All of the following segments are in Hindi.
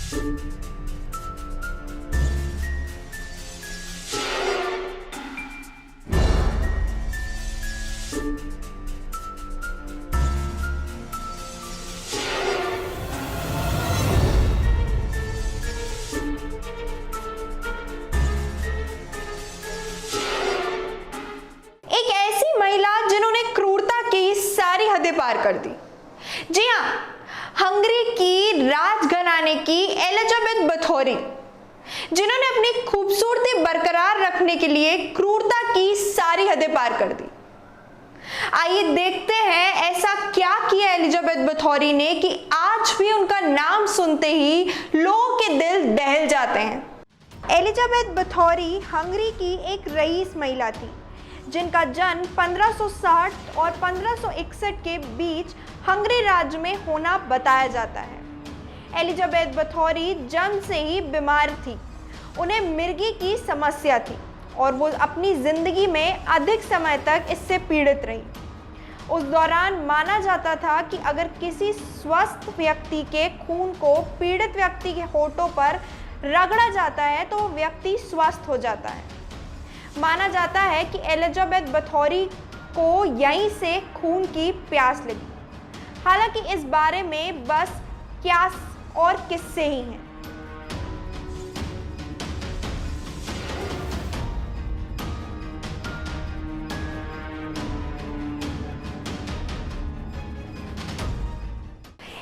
एक ऐसी महिला जिन्होंने क्रूरता की सारी हदें पार कर दी। जी हाँ, हंगरी की राजघराने की एलिजाबेथ बथौरी, जिन्होंने अपनी खूबसूरती बरकरार रखने के लिए क्रूरता की सारी हदें पार कर दी। आइए देखते हैं ऐसा क्या किया एलिजाबेथ बथौरी ने कि आज भी उनका नाम सुनते ही लोगों के दिल दहल जाते हैं। एलिजाबेथ बथौरी हंगरी की एक रईस महिला थी, जिनका जन्म 1560 और 1561 के बीच हंगरी राज्य में होना बताया जाता है। एलिजाबेथ बथौरी जन्म से ही बीमार थी। उन्हें मिर्गी की समस्या थी और वो अपनी ज़िंदगी में अधिक समय तक इससे पीड़ित रही। उस दौरान माना जाता था कि अगर किसी स्वस्थ व्यक्ति के खून को पीड़ित व्यक्ति के होठों पर रगड़ा जाता है तो व्यक्ति स्वस्थ हो जाता है। माना जाता है कि एलिजाबेथ बथौरी को यहीं से खून की प्यास लगी। हालांकि इस बारे में बस क्यास और किस्से ही हैं।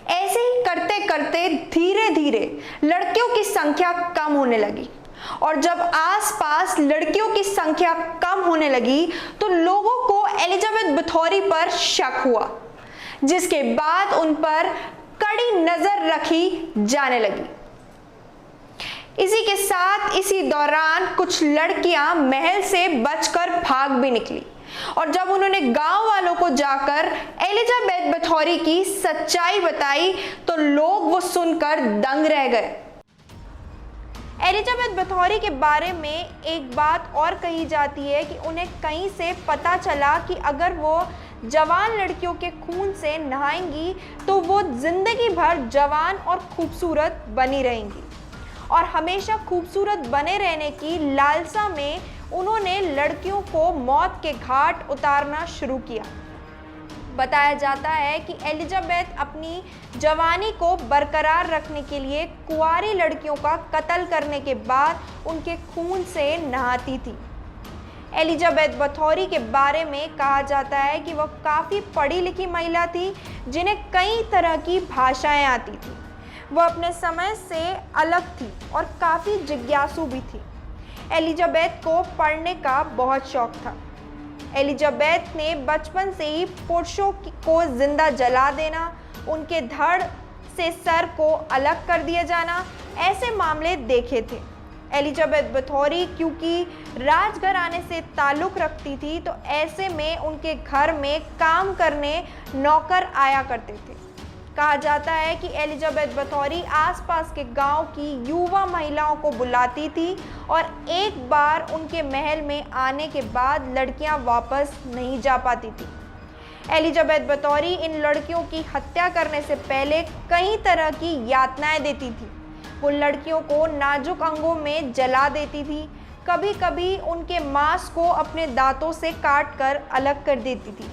ऐसे ही करते करते धीरे धीरे लड़कियों की संख्या कम होने लगी और जब आसपास लड़कियों की संख्या कम होने लगी तो लोगों को एलिजाबेथ बथौरी पर शक हुआ, जिसके बाद उन पर कड़ी नजर रखी जाने लगी। इसी के साथ इसी दौरान कुछ लड़कियां महल से बचकर भाग भी निकली और जब उन्होंने गांव वालों को जाकर एलिजाबेथ बथौरी की सच्चाई बताई तो लोग वो सुनकर दंग रह गए। एलिजाबेथ बथौरी के बारे में एक बात और कही जाती है कि उन्हें कहीं से पता चला कि अगर वो जवान लड़कियों के खून से नहाएंगी तो वो जिंदगी भर जवान और खूबसूरत बनी रहेंगी और हमेशा खूबसूरत बने रहने की लालसा में उन्होंने लड़कियों को मौत के घाट उतारना शुरू किया। बताया जाता है कि एलिजाबेथ अपनी जवानी को बरकरार रखने के लिए कुंवारी लड़कियों का कत्ल करने के बाद उनके खून से नहाती थी। एलिजाबेथ बथौरी के बारे में कहा जाता है कि वह काफ़ी पढ़ी लिखी महिला थी, जिन्हें कई तरह की भाषाएं आती थी। वह अपने समय से अलग थी और काफ़ी जिज्ञासु भी थी। एलिजाबेथ को पढ़ने का बहुत शौक था। एलिजाबेथ ने बचपन से ही पुरुषों को जिंदा जला देना, उनके धड़ से सर को अलग कर दिया जाना, ऐसे मामले देखे थे। एलिजाबेथ बथौरी क्योंकि राजघराने से ताल्लुक़ रखती थी तो ऐसे में उनके घर में काम करने नौकर आया करते थे। कहा जाता है कि एलिजाबेथ बथौरी आसपास के गांव की युवा महिलाओं को बुलाती थी और एक बार उनके महल में आने के बाद लड़कियां वापस नहीं जा पाती थी। एलिजाबेथ बथौरी इन लड़कियों की हत्या करने से पहले कई तरह की यातनाएं देती थी। वो लड़कियों को नाजुक अंगों में जला देती थी, कभी कभी उनके मांस को अपने दांतों से काट कर अलग कर देती थी।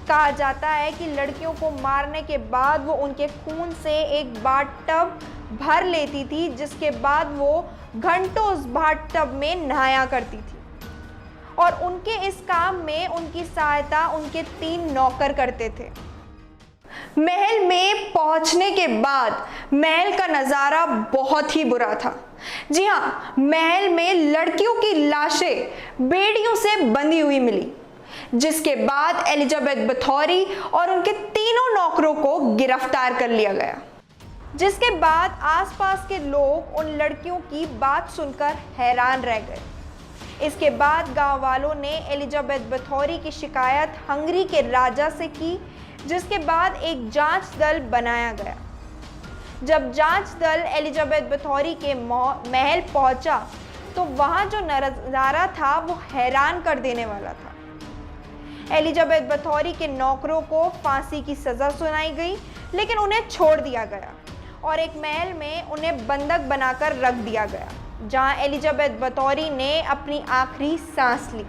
कहा जाता है कि लड़कियों को मारने के बाद वो उनके खून से एक बाथटब भर लेती थी, जिसके बाद वो घंटों उस बाथटब में नहाया करती थी और उनके इस काम में उनकी सहायता उनके 3 नौकर करते थे। महल में पहुंचने के बाद महल का नज़ारा बहुत ही बुरा था। जी हाँ, महल में लड़कियों की लाशें बेड़ियों से बंधी हुई मिली, जिसके बाद एलिजाबेथ बथौरी और उनके 3 नौकरों को गिरफ्तार कर लिया गया। जिसके बाद आसपास के लोग उन लड़कियों की बात सुनकर हैरान रह गए। इसके बाद गांव वालों ने एलिजाबेथ बथौरी की शिकायत हंगरी के राजा से की, जिसके बाद एक जांच दल बनाया गया। जब जांच दल एलिजाबेथ बथौरी के महल पहुंचा तो वहां जो नज़ारा था वो हैरान कर देने वाला था। एलिजाबेथ बथौरी के नौकरों को फांसी की सज़ा सुनाई गई, लेकिन उन्हें छोड़ दिया गया। और एक महल में उन्हें बंधक बनाकर रख दिया गया, जहां एलिजाबेथ बतौरी ने अपनी आखिरी सांस ली।